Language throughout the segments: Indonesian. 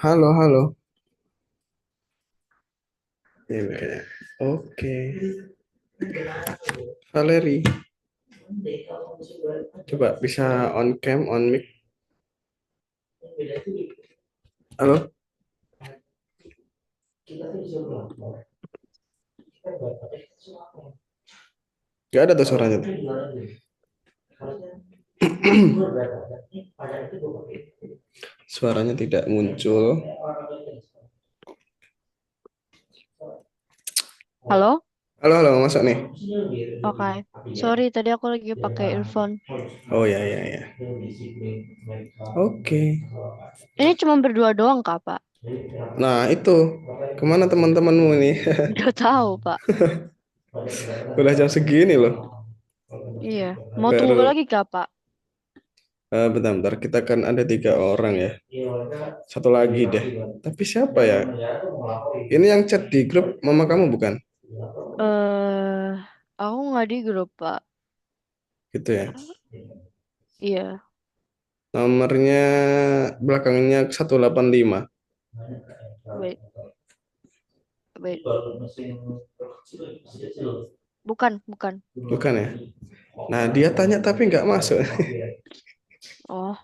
Halo, halo. Ini kayaknya. Oke. Valeri, coba bisa on cam, on mic. Halo? Gak ada tuh suaranya tuh. Suaranya tidak muncul. Halo? Halo, halo, masuk nih. Oke. Sorry, tadi aku lagi pakai earphone. Oh ya, ya, ya. Oke. Ini cuma berdua doang, Kak, Pak? Nah, itu. Kemana teman-temanmu ini? Nggak tahu, Pak. Udah jam segini loh. Iya. Mau tunggu Baru, lagi, Kak, Pak? bentar, kita kan ada 3 orang ya. Satu lagi deh. Tapi siapa ya? Ini yang chat di grup mama kamu bukan? Eh, aku nggak di grup, Pak. Gitu ya. Iya. Nomornya belakangnya 185. Wait, wait. Bukan, bukan. Bukan ya? Nah, dia tanya tapi nggak masuk. Oh,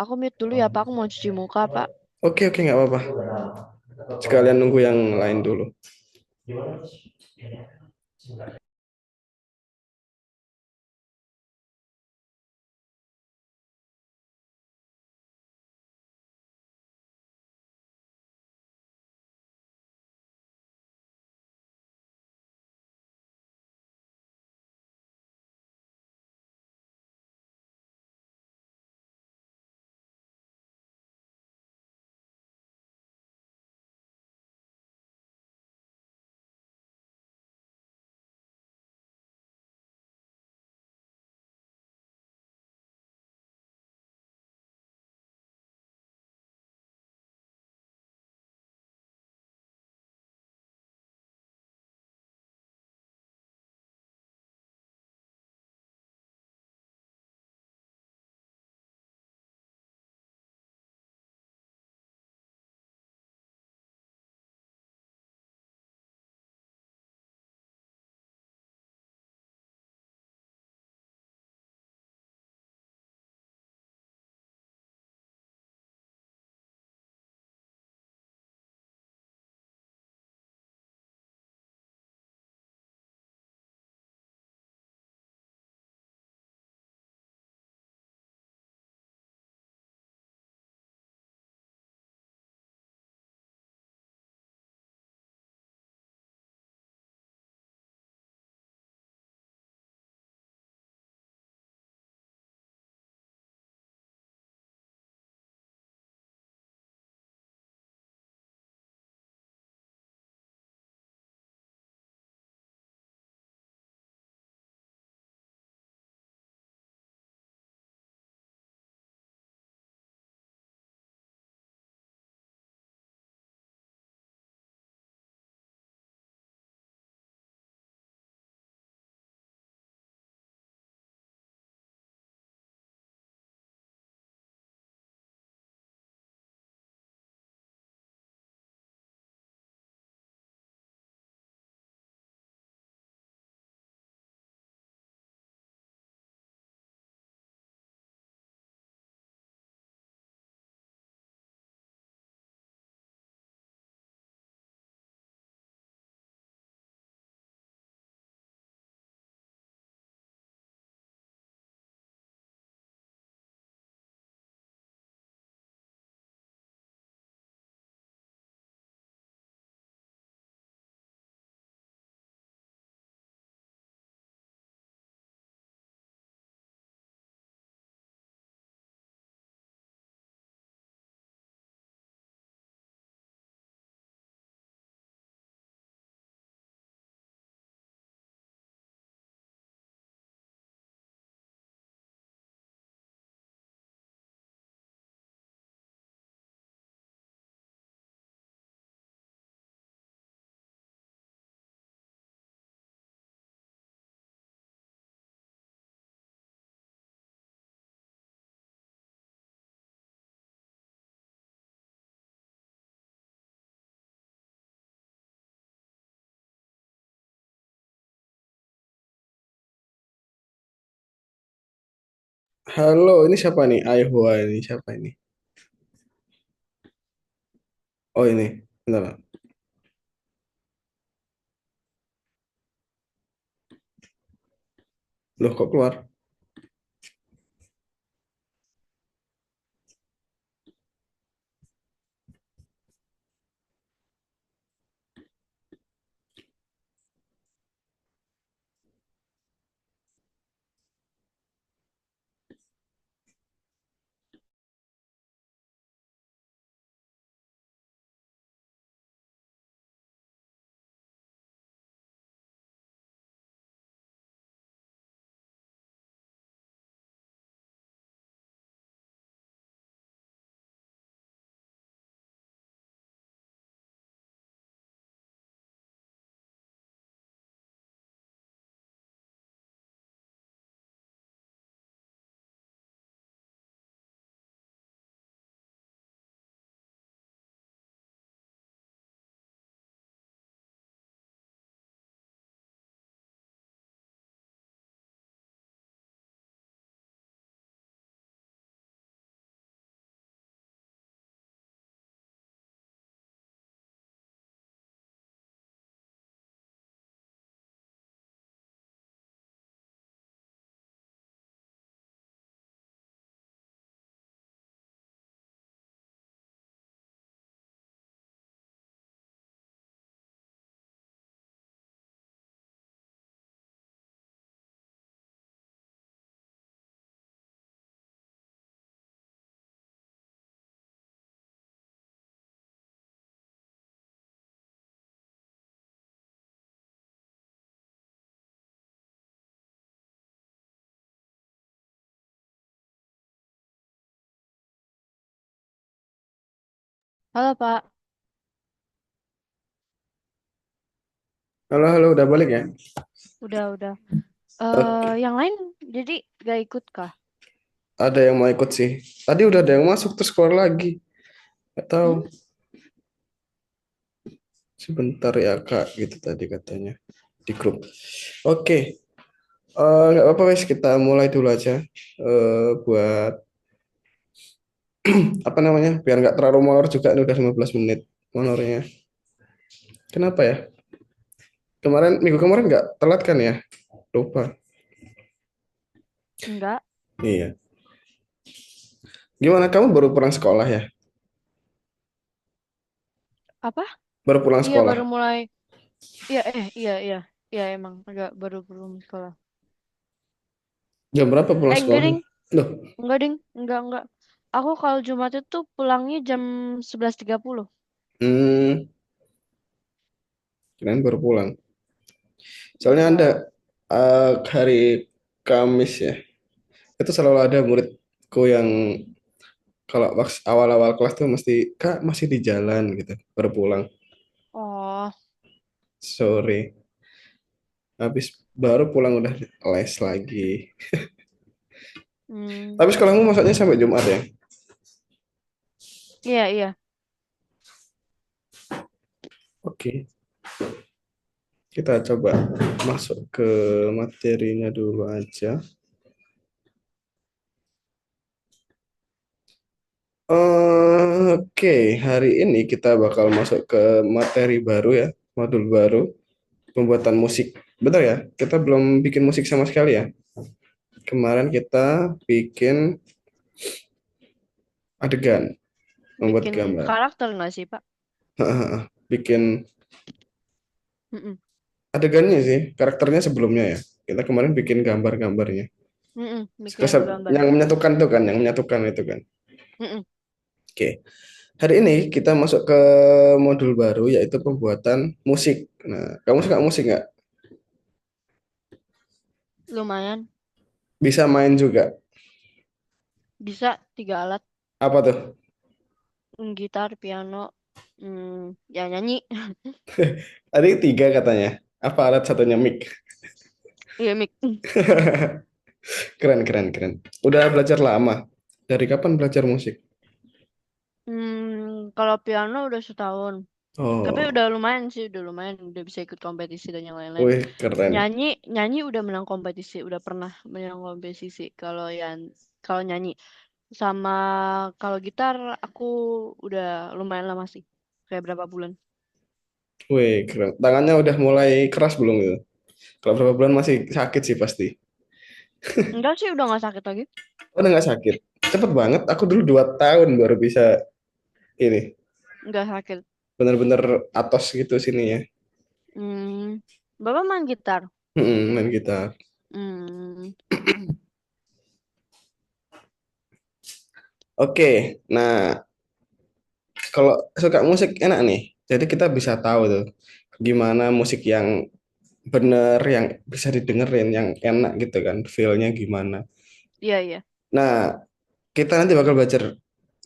aku mute dulu ya, Pak. Aku mau cuci muka, Pak. Oke, oke, nggak apa-apa. Sekalian nunggu yang lain dulu. Halo, ini siapa nih? Aihwa ini siapa ini? Oh ini, bentar. Loh kok keluar? Halo Pak, Halo, halo, udah balik ya? udah. Oke, Yang lain jadi gak ikut kah? ada yang mau ikut sih. Tadi udah ada yang masuk terus keluar lagi. Gak tahu. Hmm? Sebentar ya Kak, gitu tadi katanya di grup. Oke, nggak apa-apa wes kita mulai dulu aja. Buat apa namanya? Biar nggak terlalu molor juga. Ini udah 15 menit monornya. Kenapa ya? Minggu kemarin nggak telat kan ya? Lupa. Enggak. Iya. Gimana kamu baru pulang sekolah ya? Apa? Baru pulang Iya sekolah. baru mulai. Iya. Iya emang agak baru belum sekolah. Jam berapa pulang Enggak sekolahnya? ding, Loh, enggak. Aku kalau Jumat itu pulangnya jam 11.30. hmm, kirain baru pulang. Soalnya ada Enggak. hari Kamis ya. Itu selalu ada muridku yang kalau awal-awal kelas tuh mesti Kak masih di jalan gitu, baru pulang. Oh, Sorry, habis baru pulang udah les lagi. hmm. Tapi sekolahmu masaknya sampai Jumat ya? Iya. Oke, kita coba masuk ke materinya dulu aja. Oke, hari ini kita bakal masuk ke materi baru ya, modul baru, pembuatan musik. Betul ya? Kita belum bikin musik sama sekali ya. Kemarin kita bikin adegan, membuat Bikin gambar. karakter nggak sih Pak? Bikin Mm-mm. adegannya sih, karakternya sebelumnya ya. Kita kemarin bikin gambar-gambarnya. Bikin gambar. Yang menyatukan itu kan, yang menyatukan itu kan. Mm-mm. Oke, hari ini kita masuk ke modul baru yaitu pembuatan musik. Nah, kamu suka musik nggak? Lumayan. Bisa main juga. Bisa 3 alat. Apa tuh? Gitar, piano, ya nyanyi. Tadi tiga katanya. Apa alat satunya mic? Iya, mic. Keren, keren, keren. Udah belajar lama. Dari kapan belajar musik? Kalau piano udah setahun. Tapi Oh, udah lumayan sih, udah lumayan, udah bisa ikut kompetisi dan yang lain-lain. wih, keren. Nyanyi, nyanyi udah menang kompetisi, udah pernah menang kompetisi. Kalau yang kalau nyanyi. Sama kalau gitar aku udah lumayan lama sih. Kayak berapa bulan. Wih, keren. Tangannya udah mulai keras belum itu? Kalau berapa bulan masih sakit sih pasti. Enggak sih, udah nggak sakit lagi. Oh, udah nggak sakit. Cepet banget. Aku dulu 2 tahun baru bisa ini. Nggak sakit. Bener-bener atos gitu sini ya. Hmm, Bapak main gitar? Main gitar. Hmm, Oke, nah kalau suka musik enak nih. Jadi kita bisa tahu tuh gimana musik yang bener, yang bisa didengerin, yang enak gitu kan, feel-nya gimana. iya iya. Nah, kita nanti bakal belajar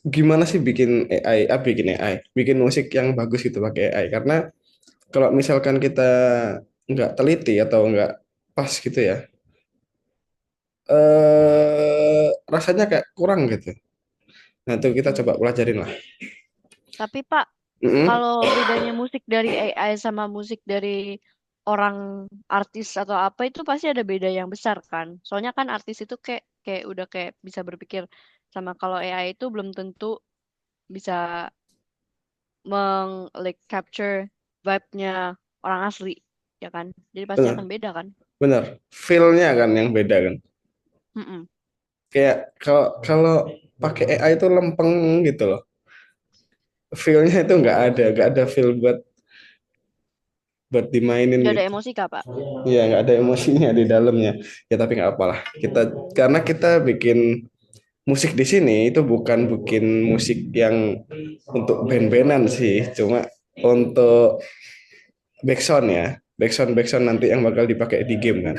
gimana sih bikin AI, bikin musik yang bagus gitu pakai AI. Karena kalau misalkan kita nggak teliti atau nggak pas gitu ya, rasanya kayak kurang gitu. Nah, itu kita coba Hmm. pelajarin lah. Tapi Pak, Mm-mm. kalau bedanya musik dari AI sama musik dari orang artis atau apa itu pasti ada beda yang besar kan? Soalnya kan artis itu kayak kayak udah kayak bisa berpikir sama kalau AI itu belum tentu bisa like capture vibe-nya orang asli, ya kan? Jadi pasti Benar, akan beda kan? benar. Feel-nya kan yang beda kan. Mm-mm. Kayak kalau kalau pakai AI itu lempeng gitu loh. Feel-nya itu nggak ada feel buat dimainin Gak ada gitu. emosi kak Pak? Iya, nggak ada emosinya di dalamnya. Ya tapi nggak apalah. Karena kita bikin musik di sini itu bukan bikin musik yang untuk band-bandan sih, cuma untuk backsound ya. Backsound nanti yang bakal dipakai di game kan.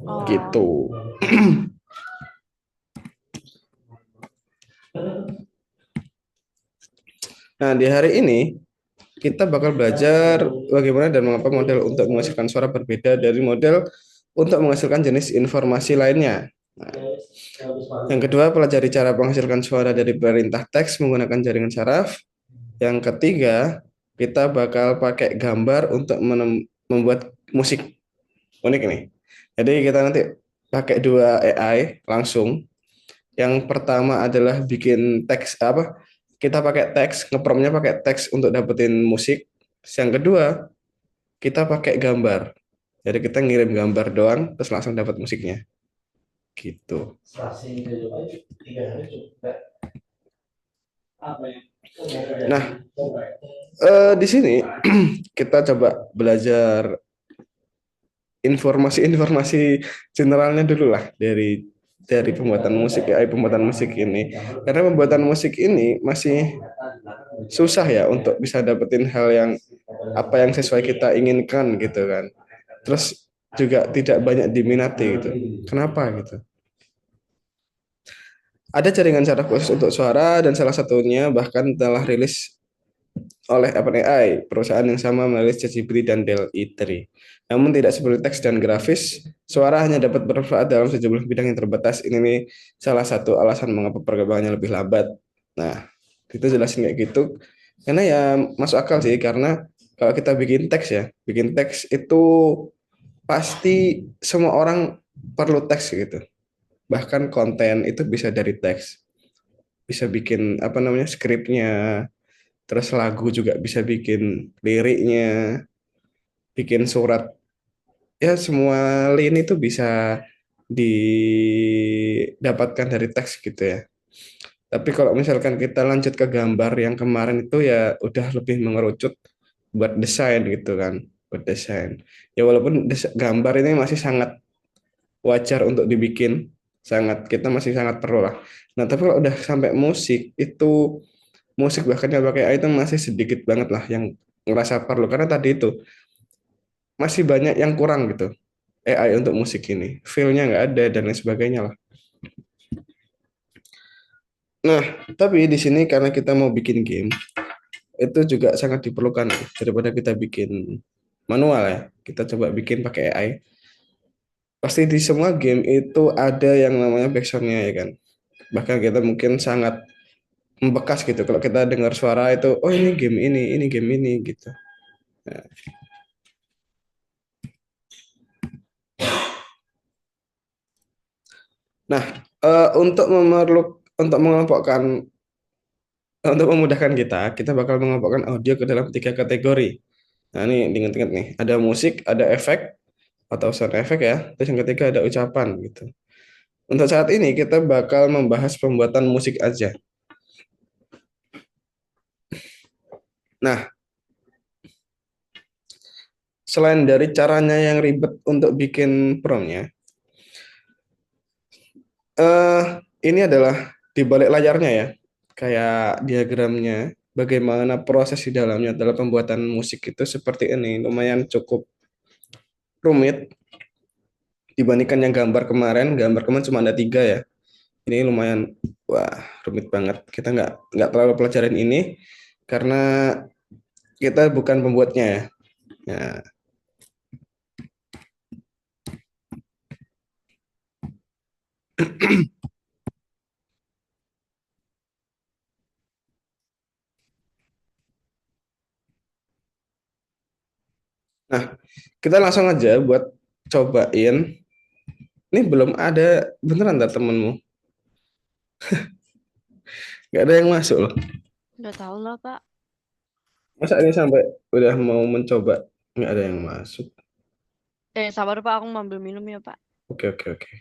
Oh, Gitu. Nah, di hari ini kita bakal belajar bagaimana dan mengapa model untuk menghasilkan suara berbeda dari model untuk menghasilkan jenis informasi lainnya. Nah, yang kedua, pelajari cara menghasilkan suara dari perintah teks menggunakan jaringan saraf. Yang ketiga, kita bakal pakai gambar untuk membuat musik unik ini. Jadi kita nanti pakai 2 AI langsung. Yang pertama adalah bikin teks apa? Kita pakai teks, ngepromnya pakai teks untuk dapetin musik. Yang kedua, kita pakai gambar. Jadi kita ngirim gambar doang, terus langsung dapat musiknya. Gitu. Nah, di sini kita coba belajar informasi-informasi generalnya dulu lah dari pembuatan musik pembuatan musik ini. Karena pembuatan musik ini masih susah ya untuk bisa dapetin hal yang apa yang sesuai kita inginkan gitu kan. Terus juga tidak banyak diminati gitu. Kenapa gitu? Ada jaringan saraf khusus untuk suara dan salah satunya bahkan telah rilis oleh OpenAI, perusahaan yang sama merilis ChatGPT dan DALL-E 3. Namun tidak seperti teks dan grafis, suara hanya dapat bermanfaat dalam sejumlah bidang yang terbatas. Ini nih salah satu alasan mengapa perkembangannya lebih lambat. Nah, itu jelasin kayak gitu. Karena ya masuk akal sih, karena kalau kita bikin teks itu pasti semua orang perlu teks gitu. Bahkan konten itu bisa dari teks. Bisa bikin apa namanya skripnya, terus lagu juga bisa bikin liriknya, bikin surat. Ya semua lini itu bisa didapatkan dari teks gitu ya. Tapi kalau misalkan kita lanjut ke gambar yang kemarin itu ya udah lebih mengerucut buat desain gitu kan, buat desain. Ya walaupun gambar ini masih sangat wajar untuk dibikin, kita masih sangat perlu lah. Nah, tapi kalau udah sampai musik itu musik bahkan yang pakai AI itu masih sedikit banget lah yang ngerasa perlu karena tadi itu masih banyak yang kurang gitu AI untuk musik ini feel-nya nggak ada dan lain sebagainya lah. Nah, tapi di sini karena kita mau bikin game itu juga sangat diperlukan daripada kita bikin manual ya, kita coba bikin pakai AI. Pasti di semua game itu ada yang namanya backsoundnya ya kan, bahkan kita mungkin sangat membekas gitu kalau kita dengar suara itu, oh ini game ini gitu. Nah, Untuk untuk mengelompokkan, untuk memudahkan kita bakal mengelompokkan audio ke dalam tiga kategori. Nah, ini ingat-ingat nih, ada musik, ada efek atau sound effect ya, terus yang ketiga ada ucapan gitu. Untuk saat ini kita bakal membahas pembuatan musik aja. Nah, selain dari caranya yang ribet untuk bikin promnya, eh ini adalah di balik layarnya ya, kayak diagramnya, bagaimana proses di dalamnya dalam pembuatan musik itu seperti ini, lumayan cukup rumit dibandingkan yang gambar kemarin. Gambar kemarin cuma ada tiga ya. Ini lumayan, wah, rumit banget. Kita nggak terlalu pelajarin ini karena kita bukan pembuatnya ya. Nah, nah, kita langsung aja buat cobain. Ini belum ada beneran dah temenmu. Nggak ada yang masuk loh. Nggak tahu lah, Pak. Masa ini sampai udah mau mencoba nggak ada yang masuk. Sabar, Pak. Aku mau ambil minum ya, Pak. Oke, oke, oke.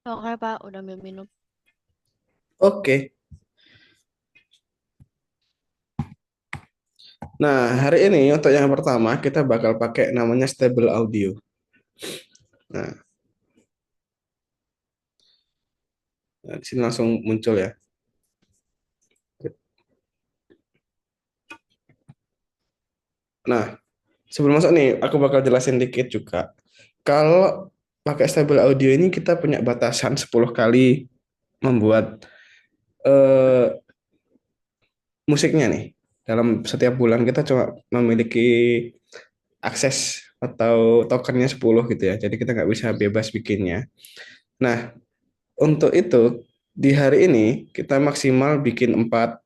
Oke, Pak. Udah ambil minum. Oke. Nah, hari ini untuk yang pertama kita bakal pakai namanya stable audio. Nah, di sini langsung muncul ya. Nah, sebelum masuk nih, aku bakal jelasin dikit juga. Kalau pakai stable audio ini kita punya batasan 10 kali membuat eh, musiknya nih. Dalam setiap bulan kita cuma memiliki akses atau tokennya 10 gitu ya. Jadi kita nggak bisa bebas bikinnya. Nah, untuk itu di hari ini kita maksimal bikin 4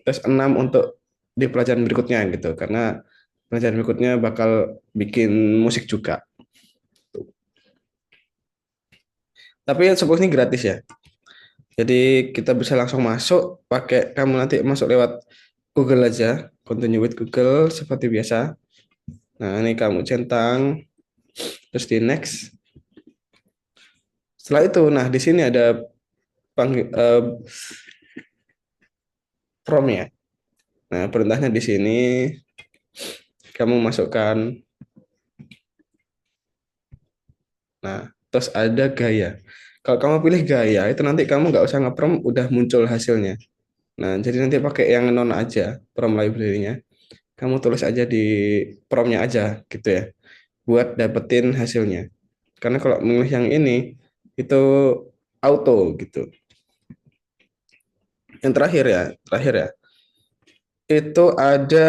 terus 6 untuk di pelajaran berikutnya gitu. Karena pelajaran berikutnya bakal bikin musik juga. Tapi support ini gratis ya. Jadi kita bisa langsung masuk pakai, kamu nanti masuk lewat Google aja, continue with Google seperti biasa. Nah, ini kamu centang terus di next. Setelah itu, nah di sini ada prompt. Nah, perintahnya di sini kamu masukkan. Nah, terus ada gaya. Kalau kamu pilih gaya, itu nanti kamu nggak usah ngeprom, udah muncul hasilnya. Nah, jadi nanti pakai yang non aja, prompt library-nya. Kamu tulis aja di prompt-nya aja gitu ya, buat dapetin hasilnya. Karena kalau memilih yang ini, itu auto gitu. Yang terakhir ya, itu ada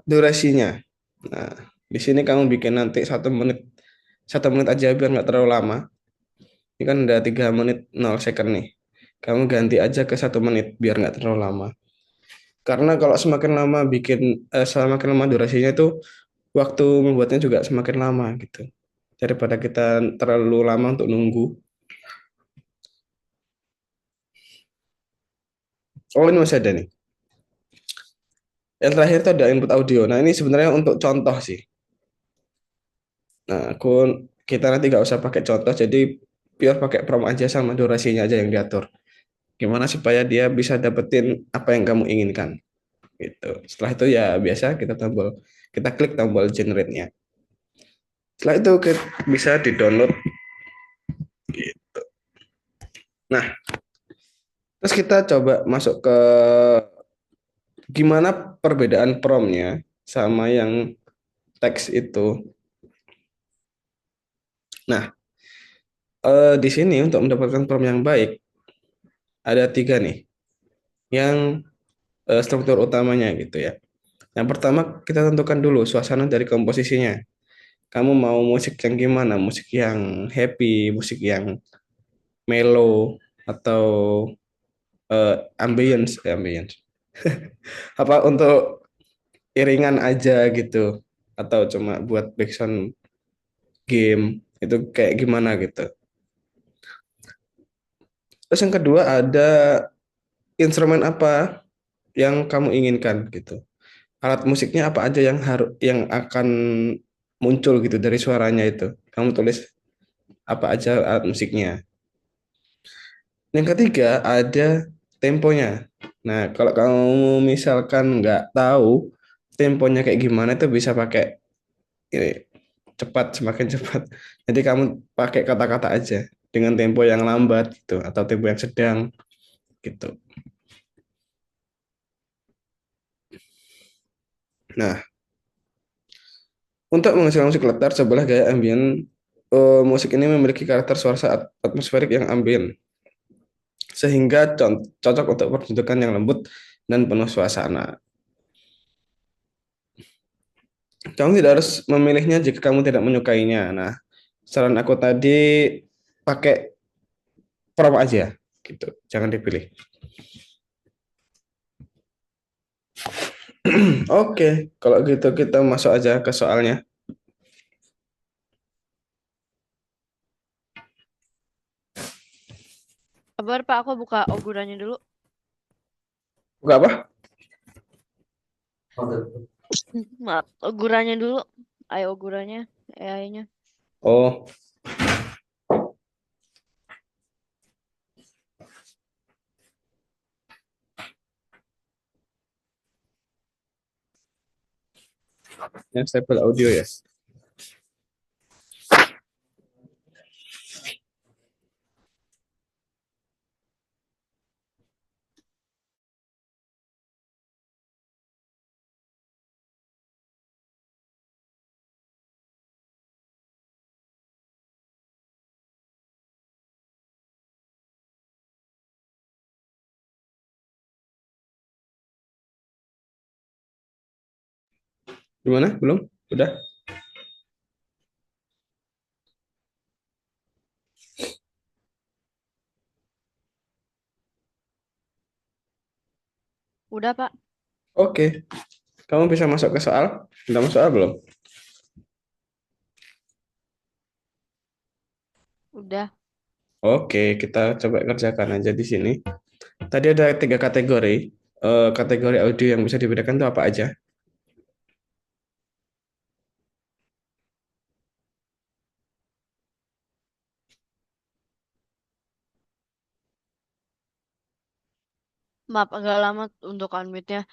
durasinya. Nah, di sini kamu bikin nanti 1 menit aja biar nggak terlalu lama. Ini kan udah 3 menit 0 second nih. Kamu ganti aja ke 1 menit biar nggak terlalu lama. Karena kalau semakin lama durasinya itu waktu membuatnya juga semakin lama gitu. Daripada kita terlalu lama untuk nunggu. Oh ini masih ada nih. Yang terakhir itu ada input audio. Nah ini sebenarnya untuk contoh sih. Nah kita nanti nggak usah pakai contoh. Jadi biar pakai prompt aja sama durasinya aja yang diatur. Gimana supaya dia bisa dapetin apa yang kamu inginkan gitu. Setelah itu ya biasa kita klik tombol generate-nya. Setelah itu bisa di-download gitu. Nah, terus kita coba masuk ke gimana perbedaan prompt-nya sama yang teks itu. Nah, di sini untuk mendapatkan prompt yang baik ada tiga nih yang struktur utamanya gitu ya. Yang pertama kita tentukan dulu suasana dari komposisinya. Kamu mau musik yang gimana? Musik yang happy, musik yang mellow, atau ambience. Apa untuk iringan aja gitu, atau cuma buat background game itu kayak gimana gitu. Terus yang kedua ada instrumen apa yang kamu inginkan gitu. Alat musiknya apa aja yang akan muncul gitu dari suaranya itu. Kamu tulis apa aja alat musiknya. Yang ketiga ada temponya. Nah, kalau kamu misalkan nggak tahu temponya kayak gimana itu bisa pakai ini cepat, semakin cepat. Jadi kamu pakai kata-kata aja dengan tempo yang lambat gitu atau tempo yang sedang gitu. Nah, untuk menghasilkan musik latar sebelah gaya ambien, musik ini memiliki karakter suara atmosferik yang ambien sehingga cocok untuk pertunjukan yang lembut dan penuh suasana. Kamu tidak harus memilihnya jika kamu tidak menyukainya. Nah, saran aku tadi pakai prompt aja gitu, jangan dipilih. Oke, kalau gitu kita masuk aja ke soalnya. Kabar Pak, aku buka ogurannya dulu. Buka apa? Maaf, ogurannya dulu. Ayo ogurannya, AI-nya. Oh, yang stable audio ya. Gimana? Belum? Udah? Udah Pak, Oke, kamu bisa masuk ke soal. Udah masuk soal belum? udah. Oke, kita coba kerjakan aja di sini. Tadi ada 3 kategori. Kategori audio yang bisa dibedakan itu apa aja? Maaf agak lama untuk unmute-nya.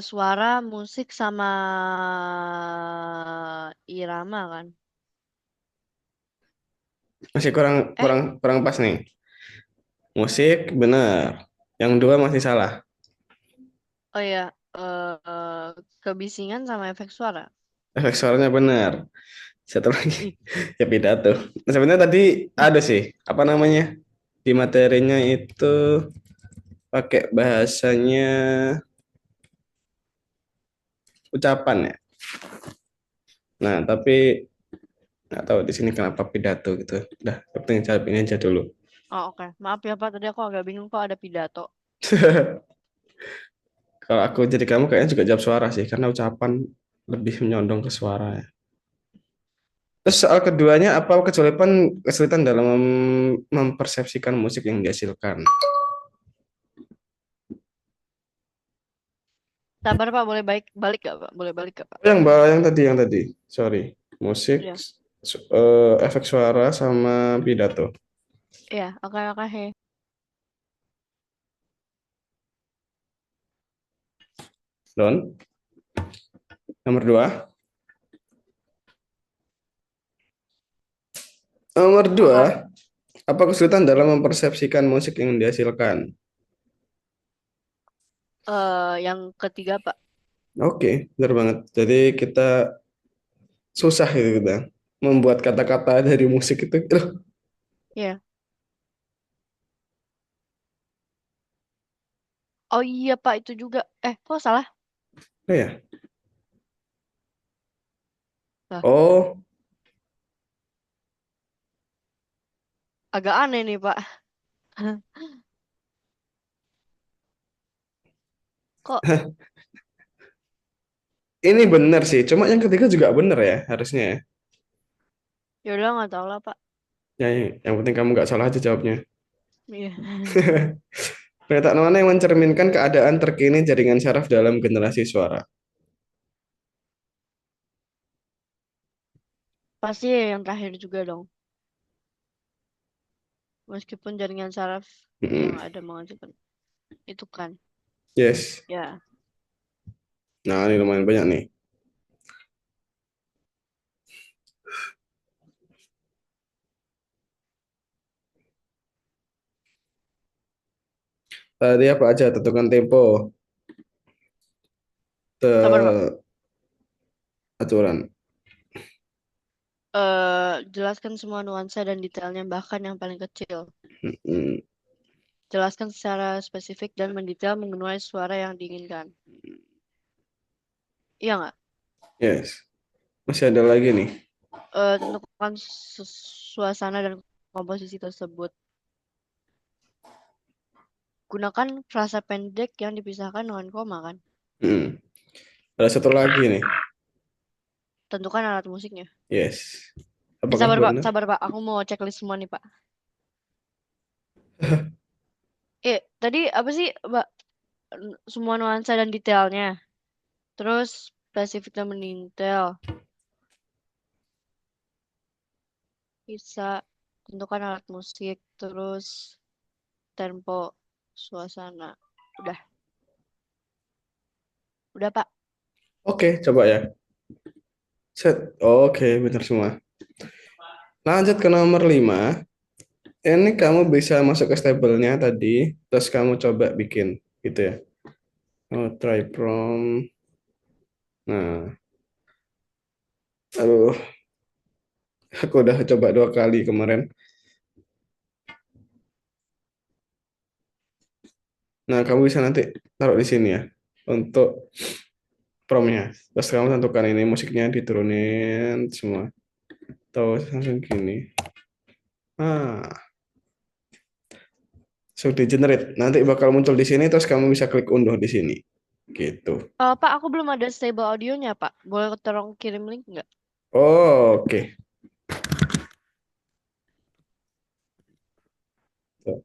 Suara, musik, sama irama kan? Masih kurang Eh, kurang kurang pas nih. Musik benar. Yang dua masih salah. Oh ya, kebisingan sama efek suara. Efek suaranya benar. Satu lagi Ih, ya pidato. Nah, sebenarnya tadi ih. ada sih apa namanya di materinya itu pakai bahasanya ucapan ya. Nah, tapi nggak tahu di sini kenapa pidato gitu. Udah, penting jawab ini aja dulu. Oh, oke. Maaf ya Pak, tadi aku agak bingung kok ada pidato. Kalau aku jadi kamu kayaknya juga jawab suara sih, karena ucapan lebih menyondong ke suara ya. Terus soal keduanya, apa kesulitan dalam mempersepsikan musik yang dihasilkan? Sabar Pak, boleh baik balik gak Pak? Boleh balik gak Pak? Oh, yang tadi, sorry, musik, Iya, efek suara sama pidato. iya, oke oke. He. Don, nomor dua. Nomor Apa? dua, apa kesulitan dalam mempersepsikan musik yang dihasilkan? Yang ketiga Pak. Oke, benar banget. Jadi kita susah gitu kita membuat kata-kata dari musik itu. Iya. Oh iya Pak, itu juga. Kok salah? Oh ya. Lah, Oh, agak aneh nih Pak. Kok ini benar sih. Cuma yang ketiga juga benar ya harusnya ya. ya udah nggak tahu lah Pak. Ya, yang penting kamu nggak salah aja jawabnya. Iya. Pernyataan mana yang mencerminkan keadaan terkini jaringan saraf dalam generasi suara? Pasti yang terakhir juga dong. Meskipun jaringan saraf yang Mm-mm. ada menghasilkan itu kan. Yes. Ya. Nah, ini lumayan banyak nih. Tadi apa aja? Tentukan tempo, Sabar Pak. aturan. Jelaskan semua nuansa dan detailnya bahkan yang paling kecil. Mm-mm. Jelaskan secara spesifik dan mendetail mengenai suara yang diinginkan. Iya nggak? Yes. Masih ada lagi nih. Tentukan suasana dan komposisi tersebut. Gunakan frasa pendek yang dipisahkan dengan koma kan. Mm. Ada satu lagi nih. Tentukan alat musiknya. Yes. Apakah benar? Sabar Pak. Aku mau checklist semua nih Pak. Tadi apa sih Mbak? Semua nuansa dan detailnya. Terus spesifik dan mendetail. Bisa tentukan alat musik. Terus tempo, suasana. Udah, udah Pak. Oke, coba ya. Set. Oke, benar semua. Lanjut ke nomor 5. Ini kamu bisa masuk ke stable-nya tadi, terus kamu coba bikin gitu ya. Oh, try from. Nah, aduh, aku udah coba 2 kali kemarin. Nah, kamu bisa nanti taruh di sini ya untuk promnya. Terus kamu tentukan ini musiknya diturunin semua. Tahu langsung gini. Ah, so di generate. Nanti bakal muncul di sini, terus kamu bisa klik unduh di sini. Gitu. Pak, aku belum ada stable audionya Pak. Boleh tolong kirim link nggak? Oh, oke. Tuh.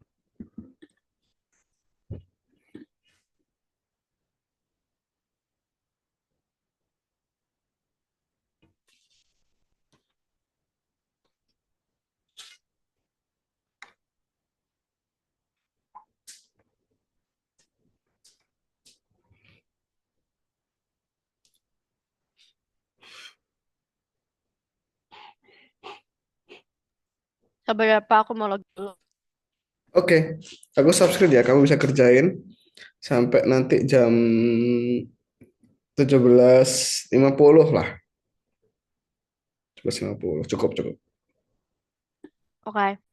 Sabar ya Pak, aku mau login dulu. Oke, aku subscribe ya. Kamu bisa kerjain. sampai nanti jam 17.50 lah. 17.50 cukup cukup. Oke.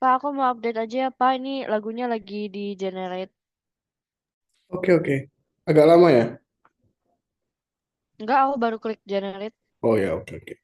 Pak, aku mau update aja ya, Pak. Ini lagunya lagi di generate. Oke, oke. Agak lama ya? Enggak, aku baru klik generate. Oh ya, oke, oke.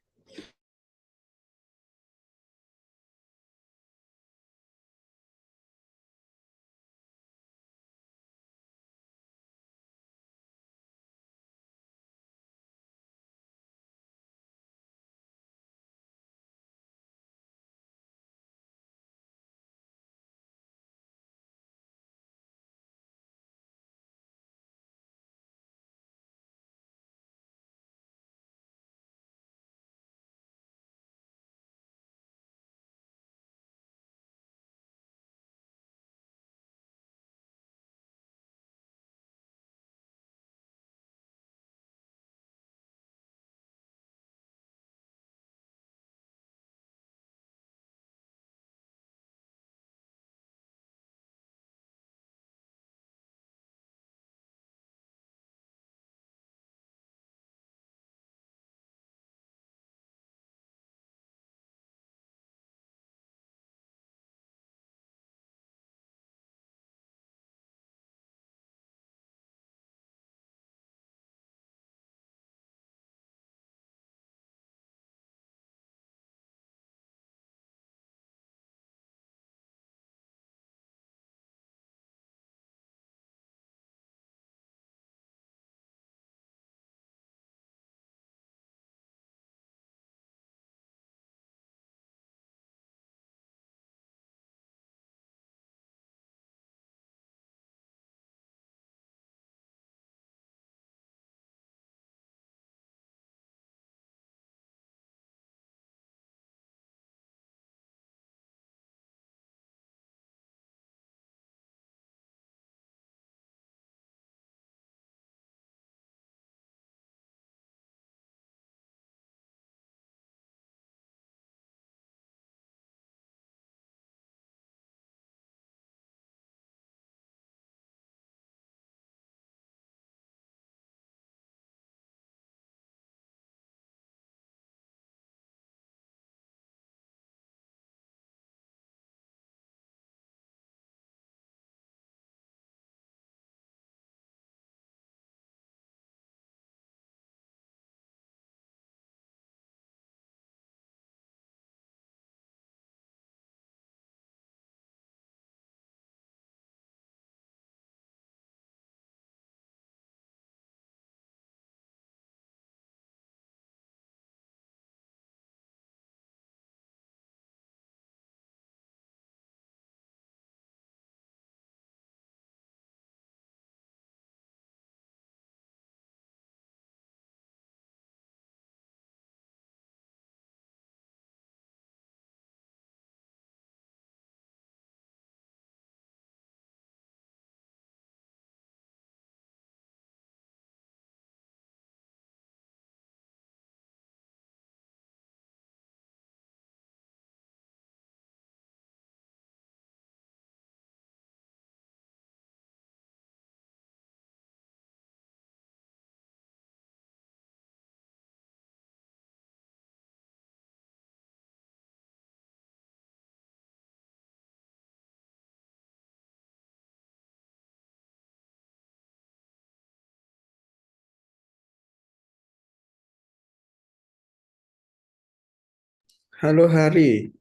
Halo Hari,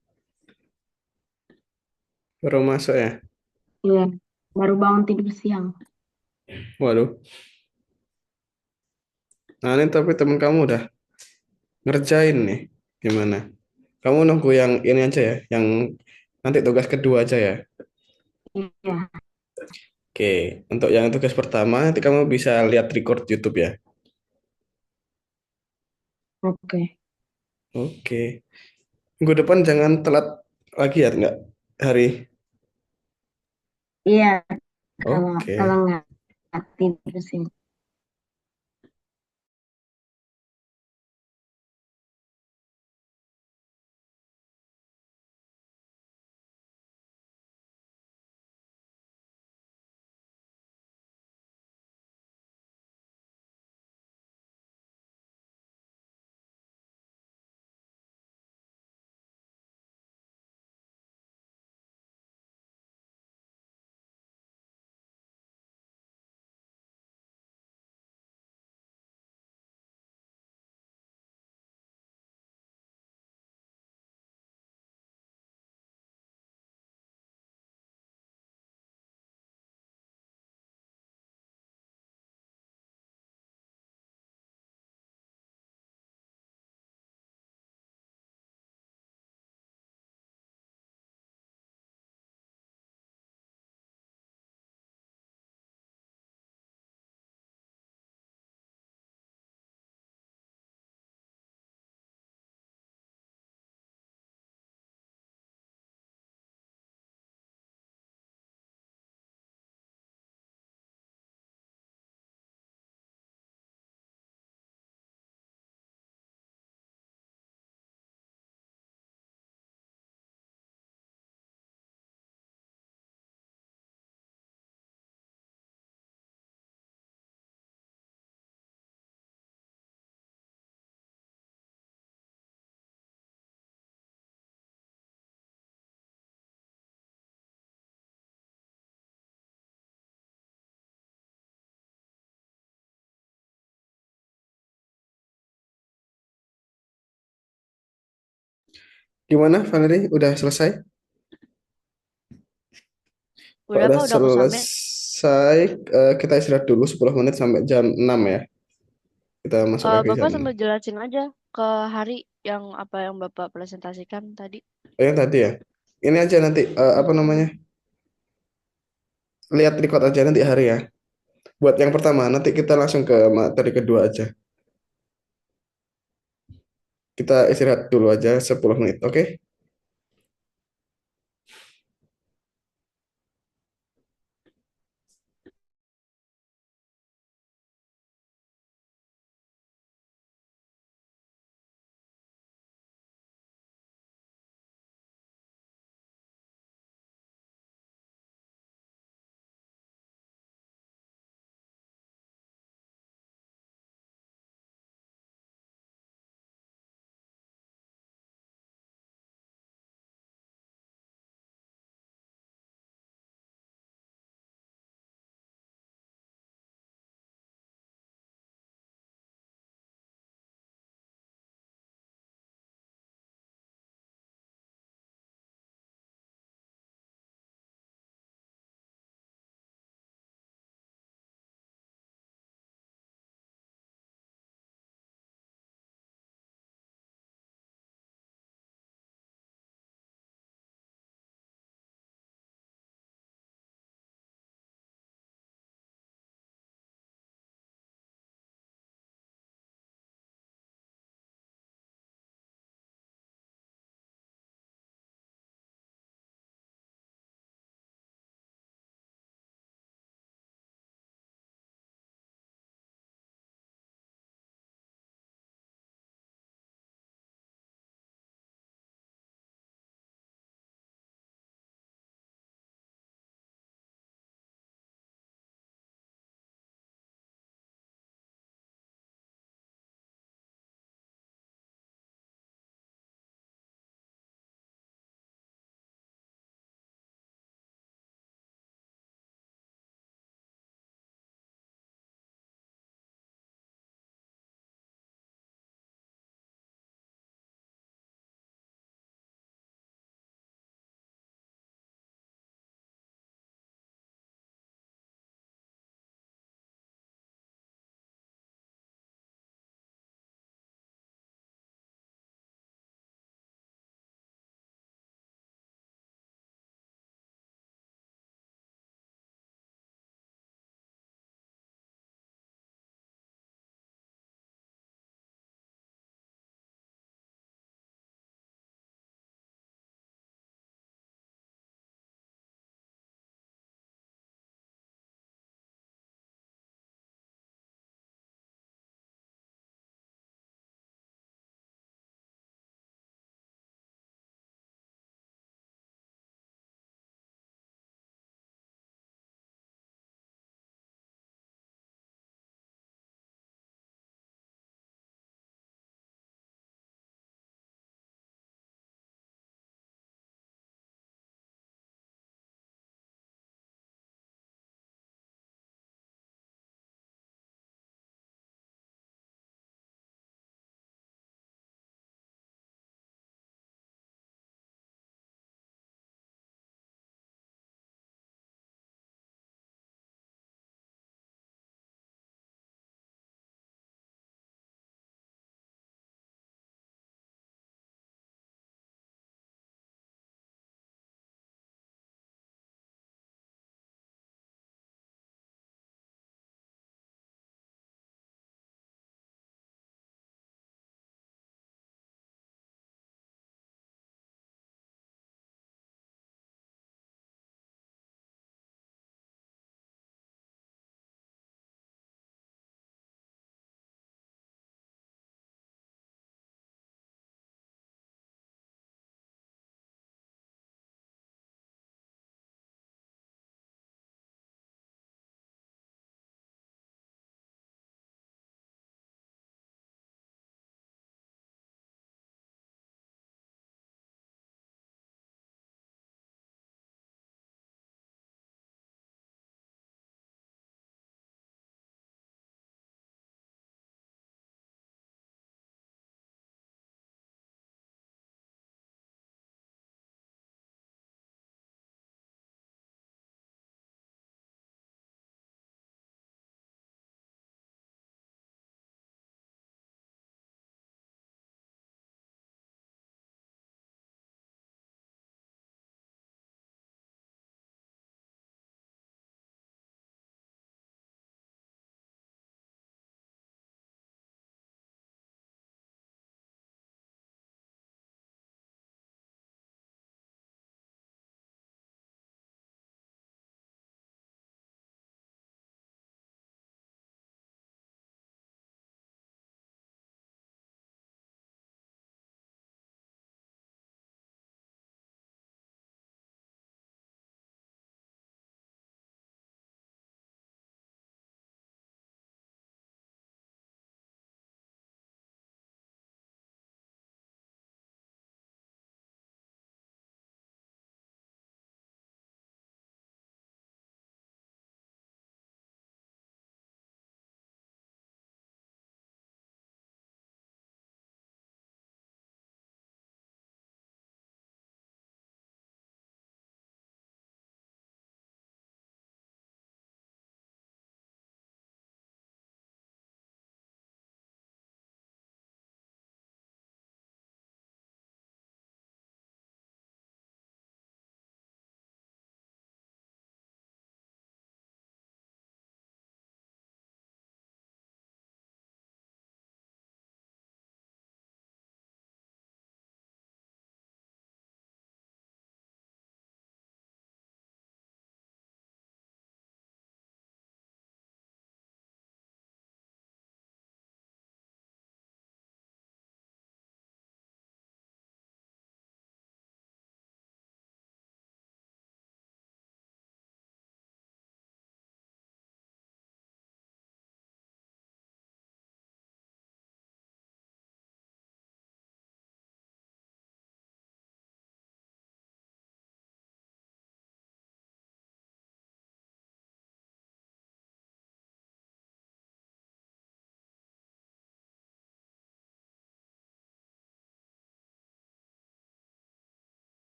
baru masuk ya? Iya, baru bangun tidur siang. Waduh. Nah ini tapi temen kamu udah ngerjain nih. Gimana? Kamu nunggu yang ini aja ya, yang nanti tugas kedua aja ya. Iya, Oke, untuk yang tugas pertama nanti kamu bisa lihat record YouTube ya. oke. Oke. Minggu depan jangan telat lagi ya, enggak? Hari. Iya, kalau kalau Oke. nggak tidur siang. Gimana, Valeri? Udah selesai? Kalau Udah udah Pak, udah aku submit. selesai, kita istirahat dulu 10 menit sampai jam 6 ya. Kita masuk lagi jam Bapak 6. sambil jelasin aja ke Hari yang apa yang Bapak presentasikan tadi. Oh, yang tadi ya. Ini aja nanti, apa namanya? Lihat record aja nanti hari ya. Buat yang pertama, nanti kita langsung ke materi kedua aja. Kita istirahat dulu aja 10 menit, oke?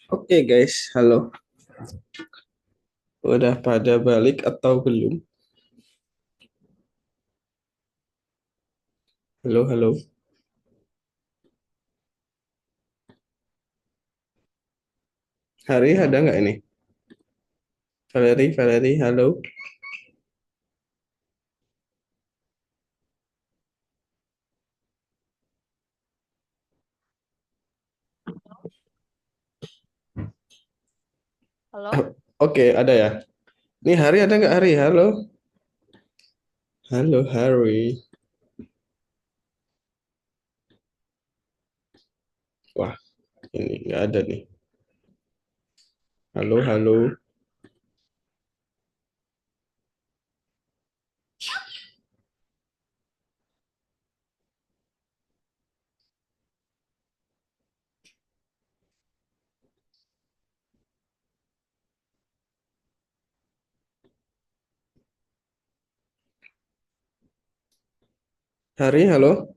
Oke guys, halo. Udah pada balik atau belum? Halo, halo. Hari ada nggak ini? Valeri, Valeri, halo. Halo? Oke, ada ya. Ini Hari ada nggak Hari? Halo, halo Hari. Wah, ini nggak ada nih. Halo, halo. Hari, halo.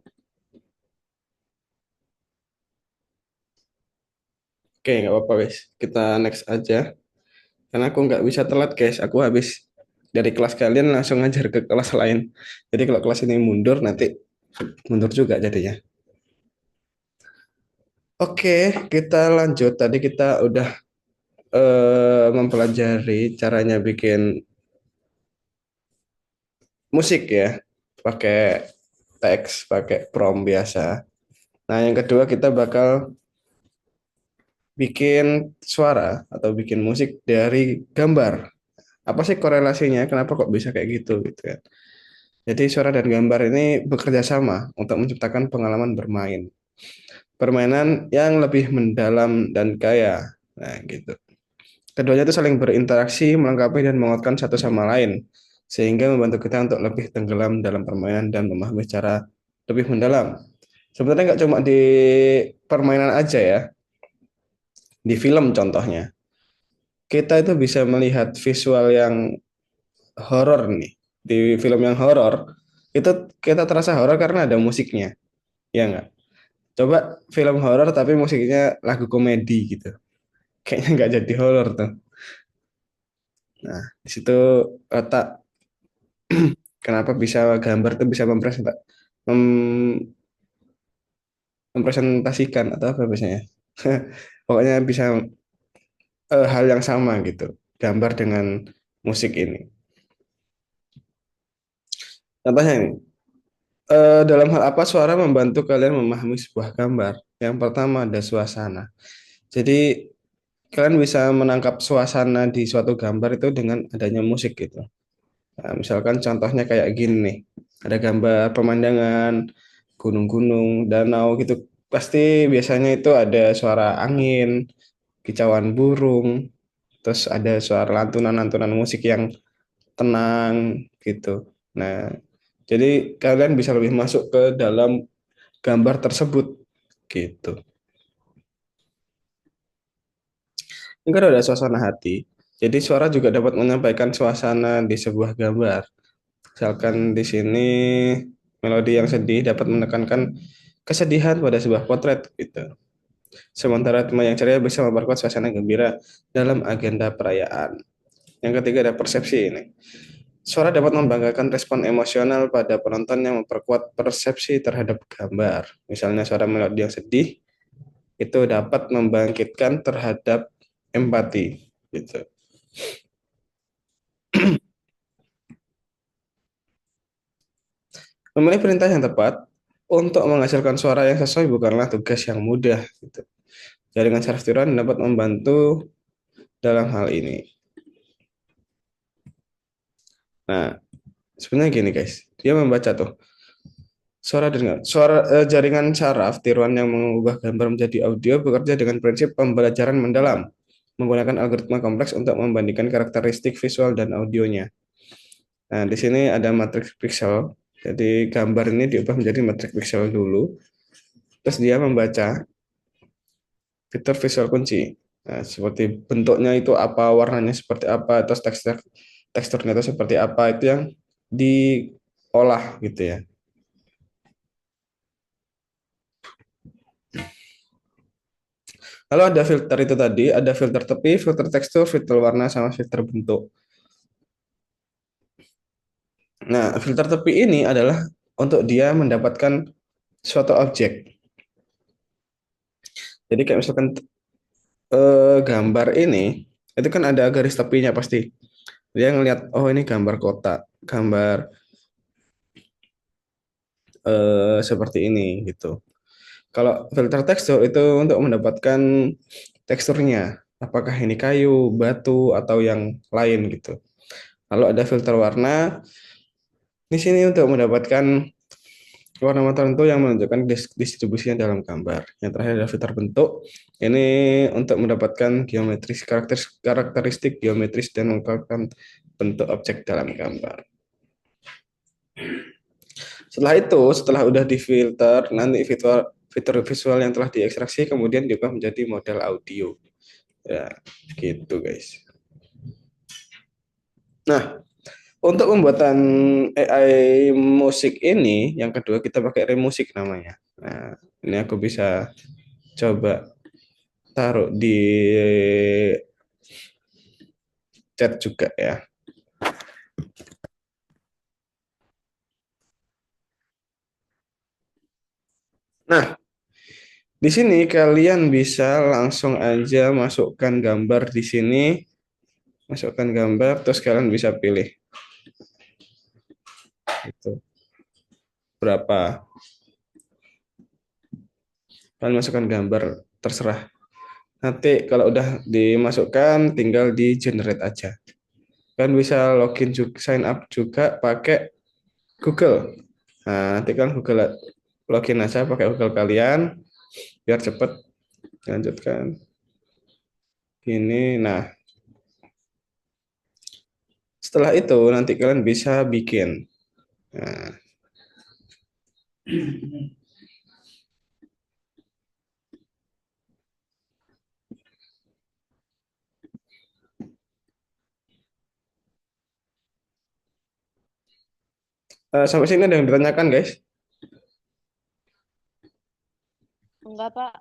Oke, nggak apa-apa guys. Kita next aja. Karena aku nggak bisa telat guys. Aku habis dari kelas kalian langsung ngajar ke kelas lain. Jadi kalau kelas ini mundur nanti mundur juga jadinya. Oke, kita lanjut. Tadi kita udah mempelajari caranya bikin musik ya, pakai teks, pakai prompt biasa. Nah, yang kedua kita bakal bikin suara atau bikin musik dari gambar. Apa sih korelasinya? Kenapa kok bisa kayak gitu kan? Jadi suara dan gambar ini bekerja sama untuk menciptakan pengalaman bermain. Permainan yang lebih mendalam dan kaya. Nah, gitu. Keduanya itu saling berinteraksi, melengkapi dan menguatkan satu sama lain, sehingga membantu kita untuk lebih tenggelam dalam permainan dan memahami secara lebih mendalam. Sebenarnya nggak cuma di permainan aja ya, di film contohnya. Kita itu bisa melihat visual yang horor nih. Di film yang horor, itu kita terasa horor karena ada musiknya, ya nggak? Coba film horor tapi musiknya lagu komedi gitu. Kayaknya nggak jadi horor tuh. Nah, di situ letak kenapa bisa gambar tuh bisa mempresentasikan atau apa biasanya. Pokoknya bisa hal yang sama gitu. Gambar dengan musik ini. Contohnya ini, dalam hal apa suara membantu kalian memahami sebuah gambar? Yang pertama ada suasana. Jadi kalian bisa menangkap suasana di suatu gambar itu dengan adanya musik gitu. Nah, misalkan contohnya kayak gini nih. Ada gambar pemandangan, gunung-gunung, danau gitu. Pasti biasanya itu ada suara angin, kicauan burung, terus ada suara lantunan-lantunan musik yang tenang gitu. Nah, jadi kalian bisa lebih masuk ke dalam gambar tersebut gitu. Ini kan ada suasana hati. Jadi suara juga dapat menyampaikan suasana di sebuah gambar. Misalkan di sini melodi yang sedih dapat menekankan kesedihan pada sebuah potret gitu. Sementara tema yang ceria bisa memperkuat suasana gembira dalam agenda perayaan. Yang ketiga ada persepsi ini. Suara dapat membanggakan respon emosional pada penonton yang memperkuat persepsi terhadap gambar. Misalnya suara melodi yang sedih itu dapat membangkitkan terhadap empati gitu. Memilih perintah yang tepat untuk menghasilkan suara yang sesuai bukanlah tugas yang mudah gitu. Jaringan saraf tiruan dapat membantu dalam hal ini. Nah, sebenarnya gini guys, dia membaca tuh jaringan saraf tiruan yang mengubah gambar menjadi audio bekerja dengan prinsip pembelajaran mendalam, menggunakan algoritma kompleks untuk membandingkan karakteristik visual dan audionya. Nah, di sini ada matriks pixel. Jadi gambar ini diubah menjadi matriks pixel dulu, terus dia membaca fitur visual kunci. Nah, seperti bentuknya itu apa, warnanya seperti apa, terus teksturnya itu seperti apa, itu yang diolah gitu ya. Lalu ada filter itu tadi, ada filter tepi, filter tekstur, filter warna, sama filter bentuk. Nah, filter tepi ini adalah untuk dia mendapatkan suatu objek. Jadi kayak misalkan gambar ini, itu kan ada garis tepinya pasti. Dia ngelihat, oh ini gambar kota, gambar seperti ini gitu. Kalau filter tekstur itu untuk mendapatkan teksturnya, apakah ini kayu, batu, atau yang lain gitu. Lalu ada filter warna di sini untuk mendapatkan warna tertentu yang menunjukkan distribusinya dalam gambar. Yang terakhir adalah filter bentuk. Ini untuk mendapatkan geometris karakteristik geometris dan mengungkapkan bentuk objek dalam gambar. Setelah itu, setelah udah difilter, nanti fitur visual yang telah diekstraksi kemudian diubah menjadi model audio. Ya, gitu guys. Nah, untuk pembuatan AI musik ini, yang kedua kita pakai Remusik namanya. Nah, ini aku bisa coba taruh di chat juga ya. Nah, di sini kalian bisa langsung aja masukkan gambar di sini, masukkan gambar, terus kalian bisa pilih itu berapa. Kalian masukkan gambar terserah. Nanti kalau udah dimasukkan, tinggal di generate aja. Kalian bisa login juga, sign up juga pakai Google. Nah, nanti kan Google login aja pakai Google kalian biar cepet. Lanjutkan. Ini, nah setelah itu nanti kalian bisa bikin. Nah, sampai sini ada yang ditanyakan guys? Enggak, Pak.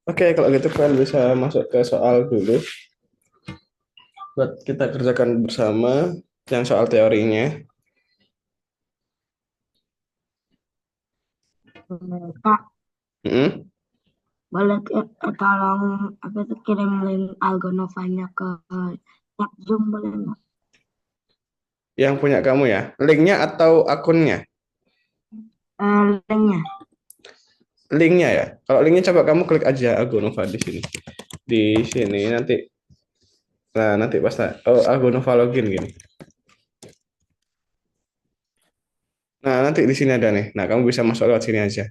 Oke, kalau gitu kalian bisa masuk ke soal dulu. Buat kita kerjakan bersama yang soal teorinya. Kak, Mm-mm. boleh tolong apa itu kirim link Algonovanya ke chat Zoom boleh nggak? Yang punya kamu ya. Linknya atau akunnya? Linknya. Linknya ya. Kalau linknya coba kamu klik aja Agonova di sini. Di sini nanti. Nah, nanti pas oh Agonova login gini. Nah, nanti di sini ada nih. Nah, kamu bisa masuk lewat sini aja.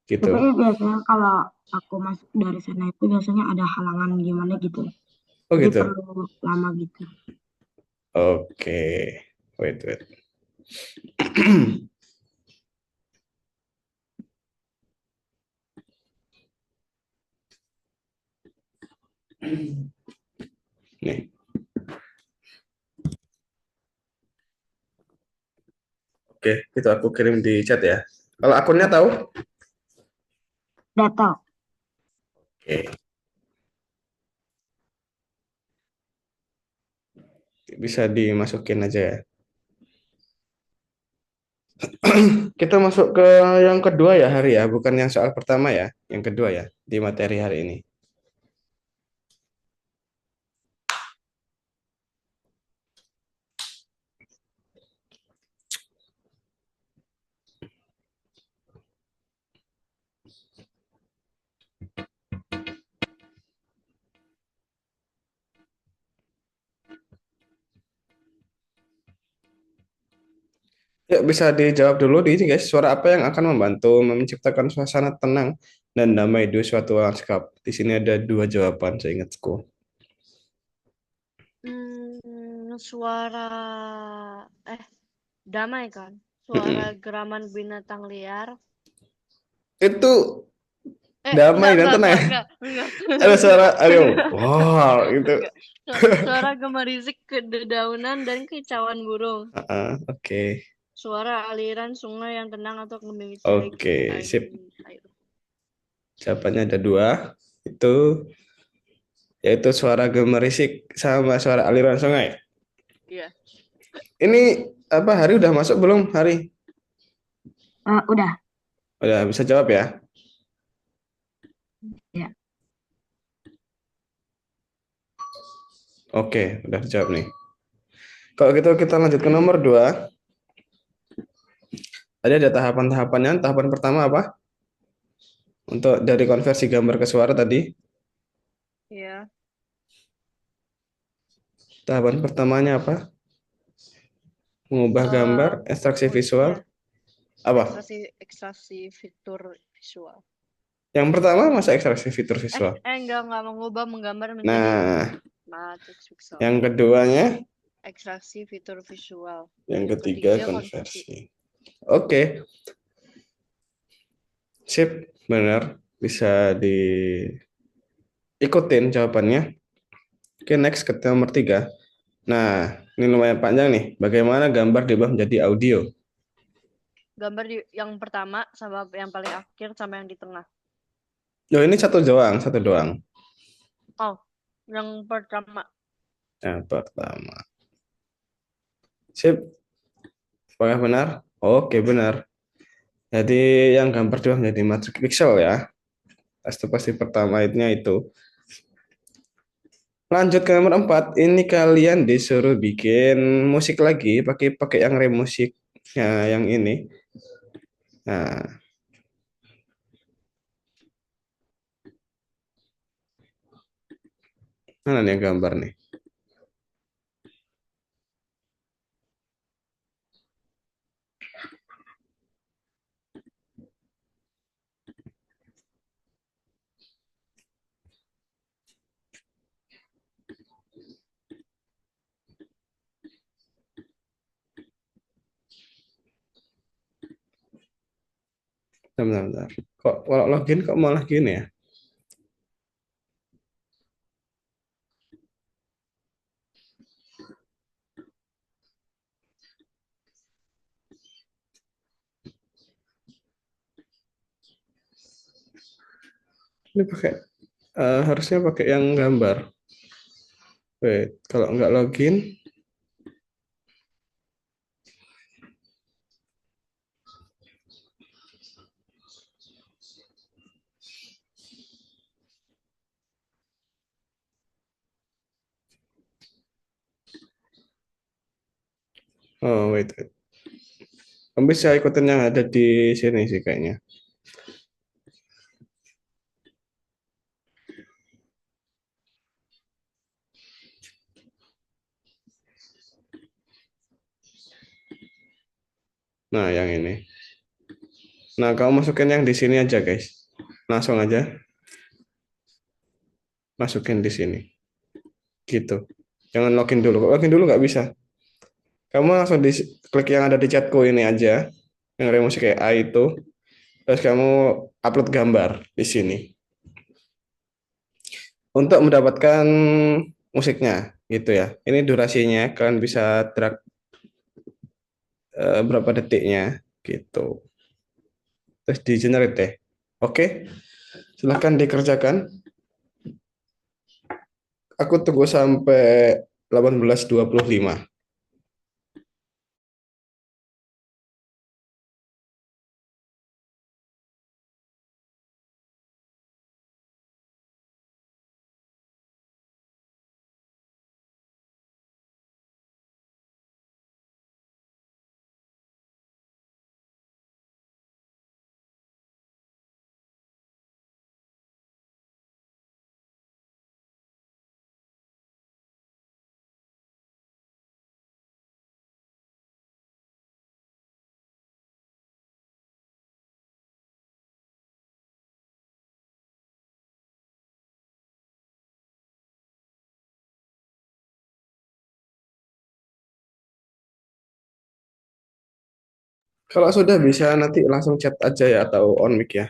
Gitu. Tapi biasanya kalau aku masuk dari sana itu biasanya ada halangan gimana gitu. Oh Jadi gitu. perlu lama gitu. Oke. Wait, wait. Nih. Oke, itu aku kirim di chat ya. Kalau akunnya tahu? Data. Oke. Bisa dimasukin aja ya. Kita masuk ke yang kedua ya hari ya, bukan yang soal pertama ya, yang kedua ya di materi hari ini. Ya, bisa dijawab dulu di sini guys. Suara apa yang akan membantu menciptakan suasana tenang dan damai di suatu lanskap? Di sini ada dua jawaban, seingatku. Suara damai kan? Suara geraman binatang liar. Itu damai dan tenang. Enggak. Ada suara, aduh, wow, gitu. Suara gemerisik kededaunan dan kicauan burung. Oke. Suara aliran sungai yang tenang atau memiliki Oke, air. sip. Jawabannya ada dua. Itu yaitu suara gemerisik sama suara aliran sungai. Iya. Ini apa Hari udah masuk belum? Hari? Udah, Udah bisa jawab ya? ya. Oke, udah dijawab nih. Kalau gitu kita lanjut ke nomor dua. Tadi ada tahapan-tahapannya. Tahapan pertama apa? Untuk dari konversi gambar ke suara tadi. Iya. Tahapan pertamanya apa? Mengubah gambar, Eh, ekstraksi iya, visual. Apa? ekstraksi fitur visual. Yang pertama masa ekstraksi fitur visual. Enggak mengubah menggambar menjadi Nah, matrix visual. yang keduanya, Ekstraksi fitur visual. yang Yang ketiga ketiga konversi. Oke, sip, benar. Bisa diikutin jawabannya. Oke, next ke nomor tiga. Nah, ini lumayan panjang nih. Bagaimana gambar diubah menjadi audio? Gambar yang pertama sama yang paling akhir sama yang di tengah. Oh, ini satu doang, satu doang. Oh, yang pertama. Yang pertama. Sip, apakah benar? Oke, benar. Jadi yang gambar diubah menjadi matrix pixel ya. Pasti pertama itu. Lanjut ke nomor 4. Ini kalian disuruh bikin musik lagi pakai pakai yang remusik. Ya, yang ini. Nah, mana nih yang gambar nih? Bentar. Kok kalau login kok malah gini ya? Ini harusnya pakai yang gambar. Wait, kalau nggak login, oh wait. Kamu bisa ikutin yang ada di sini sih kayaknya. Nah, yang ini. Nah, kamu masukin yang di sini aja, guys. Langsung aja masukin di sini. Gitu. Jangan login dulu. Kalau login dulu nggak bisa. Kamu langsung di klik yang ada di chatku ini aja. Yang remusik kayak A itu. Terus kamu upload gambar di sini. Untuk mendapatkan musiknya gitu ya. Ini durasinya kalian bisa drag berapa detiknya gitu. Terus di generate deh. Oke, silahkan dikerjakan. Aku tunggu sampai 18.25. Kalau sudah bisa nanti langsung chat aja ya atau on mic ya.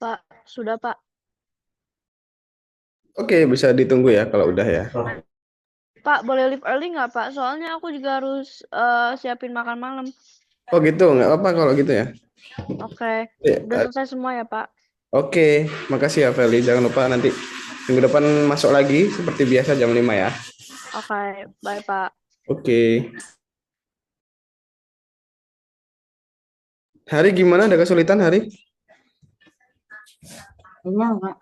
Pak. Sudah, Pak. Oke, bisa ditunggu ya kalau udah ya. Pak, boleh leave early nggak, Pak? Soalnya aku juga harus siapin makan malam. Oh gitu, nggak apa-apa kalau gitu ya. Oke. Udah Eh, selesai semua ya, Pak? Oke, makasih ya Feli. Jangan lupa nanti minggu depan masuk lagi seperti biasa jam 5 ya. Oke. Bye, Pak. Oke. Hari gimana? Ada kesulitan hari? Kayaknya enggak.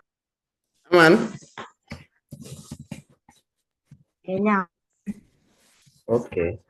Aman? Kayaknya. Oke.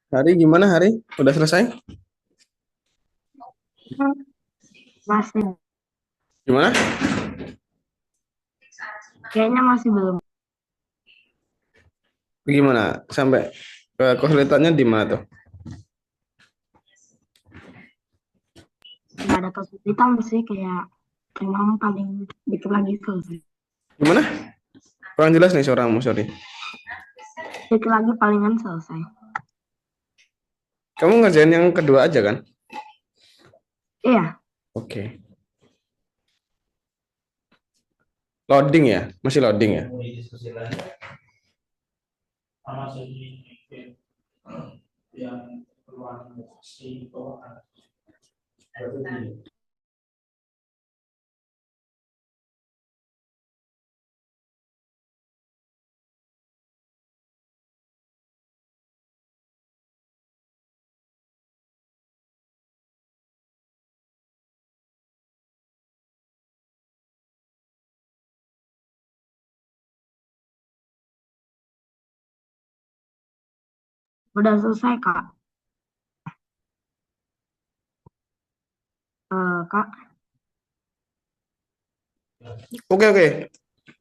Hari gimana hari? Udah selesai? Masih. Gimana? Kayaknya masih belum. Gimana? Sampai kesulitannya di mana tuh? Nggak ada kesulitan sih. Kayak paling dikit lagi selesai. Gimana? Kurang jelas nih suaramu, sorry. Dikit lagi palingan selesai. Kamu ngerjain yang kedua aja kan? Iya. Oke. Loading ya? Masih loading ya? Udah selesai, Kak. Kak, Oke, oke.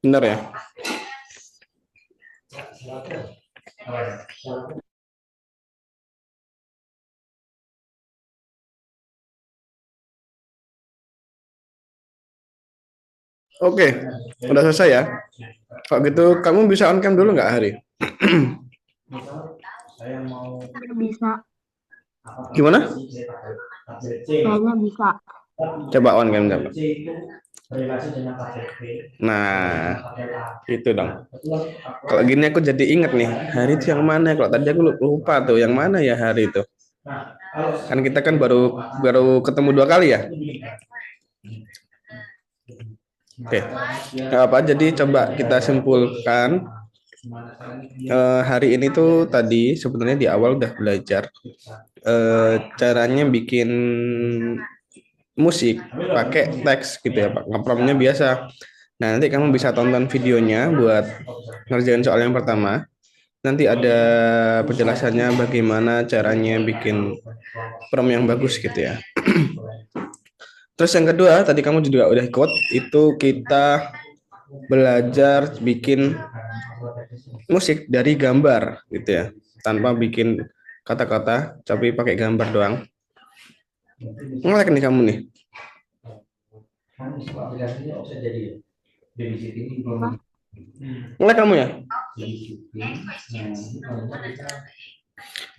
Benar ya. Oke, udah selesai ya. Kalau gitu kamu bisa on cam dulu nggak, Hari? bisa. Gimana? Kayaknya bisa. Coba on cam coba. Nah, itu dong. Kalau gini aku jadi inget nih, Hari itu yang mana? Kalau tadi aku lupa tuh, yang mana ya Hari itu? Kan kita kan baru baru ketemu 2 kali ya. Oke, nggak apa. Jadi coba kita simpulkan. Hari ini tuh tadi sebenarnya di awal udah belajar caranya bikin musik pakai teks gitu ya Pak. Ngepromnya biasa. Nah, nanti kamu bisa tonton videonya buat ngerjain soal yang pertama. Nanti ada penjelasannya bagaimana caranya bikin prompt yang bagus gitu ya. Terus yang kedua, tadi kamu juga udah ikut, itu kita belajar bikin musik dari gambar gitu ya. Tanpa bikin kata-kata, tapi pakai gambar doang. Ngelek nih kamu nih. Ngelek kamu ya?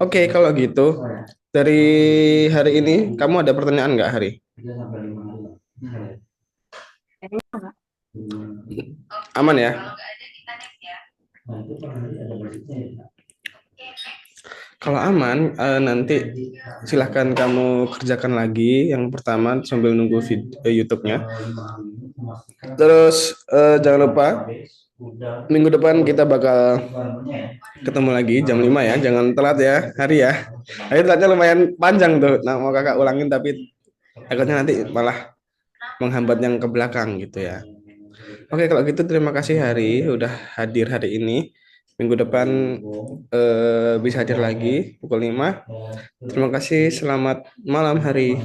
Oke, kalau gitu dari hari ini kamu ada pertanyaan nggak, Hari? Aman ya? Kalau aman, nanti silahkan kamu kerjakan lagi yang pertama sambil nunggu YouTube-nya. Terus jangan lupa minggu depan kita bakal ketemu lagi jam 5 ya. Jangan telat ya, Hari ya. Hari telatnya lumayan panjang tuh. Nah, mau kakak ulangin tapi takutnya nanti malah menghambat yang ke belakang gitu ya. Oke, kalau gitu terima kasih Hari udah hadir hari ini. Minggu depan bisa hadir lagi pukul 5. Terima kasih, selamat malam Hari.